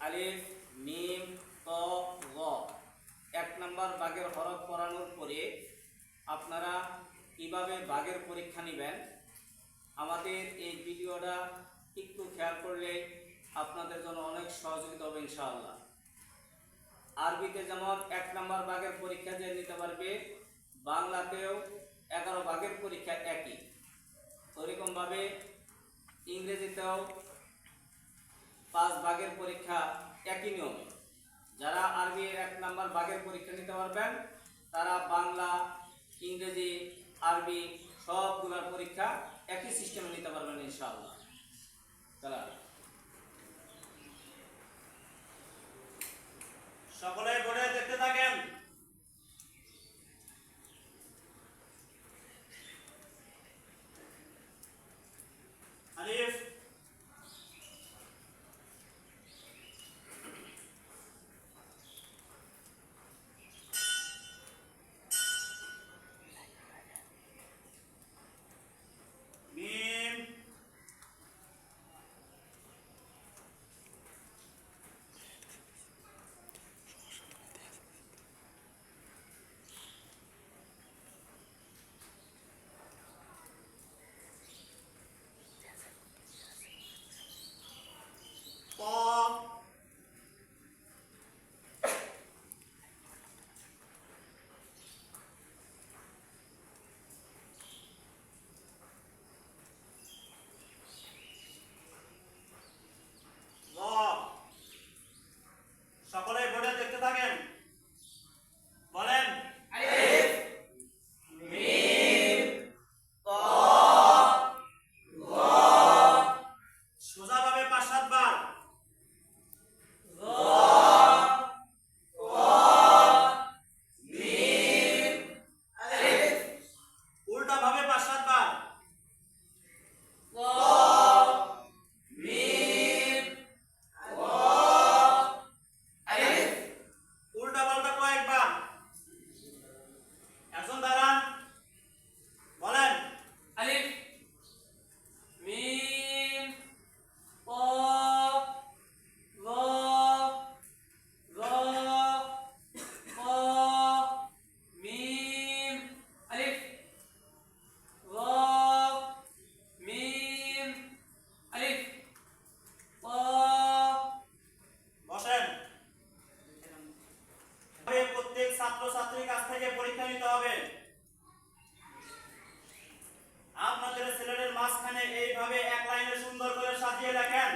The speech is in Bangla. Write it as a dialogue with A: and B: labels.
A: আলিফ মিম ত গ 1 নম্বর ভাগের হরফ পড়ানোর পরে আপনারা কিভাবে ভাগের পরীক্ষা নেবেন আমাদের এই ভিডিওটা একটু খেয়াল করলে আপনাদের জন্য অনেক সহযোগিতা হবে ইনশাআল্লাহ। আরবিতে যেমন 1 নম্বর ভাগের পরীক্ষা যে নিতে পারবে, বাংলাতেও 11 ভাগের পরীক্ষা একই। ওইরকমভাবে ইংরেজিতেও 5 ভাগের পরীক্ষা একই নিয়মে। যারা আরবি 1 নম্বর ভাগের পরীক্ষা নিতে পারবেন তারা বাংলা, ইংরেজি, আরবি সবগুলোর পরীক্ষা একই সিস্টেমে নিতে পারবেন ইনশাআল্লাহ।
B: সকলে বোর্ডে দেখতে থাকেন। আলিফ মিম সকলে বোর্ডে দেখতে থাকেন। বলেন
A: আলিফ মিম ত গ
B: সোজাভাবে 5-7 বার।
A: গ ক মিম আলিফ
B: উল্টা ভাবে 5-7 বার।
A: ক মিম গ আলিফ
B: উল্টা পাল্টা কয়েকবার। একজন দাঁড়ান। বলেন
A: আলিফ মিম ক গ গ ক মিম আলিফ গ মিম আলিফ ক
B: বসেন। প্রত্যেক ছাত্র ছাত্রীর কাছ থেকে পরীক্ষা নিতে হবে। আপনাদের ছেলেদের মাঝখানে এইভাবে এক লাইনে সুন্দর করে সাজিয়ে লেখেন।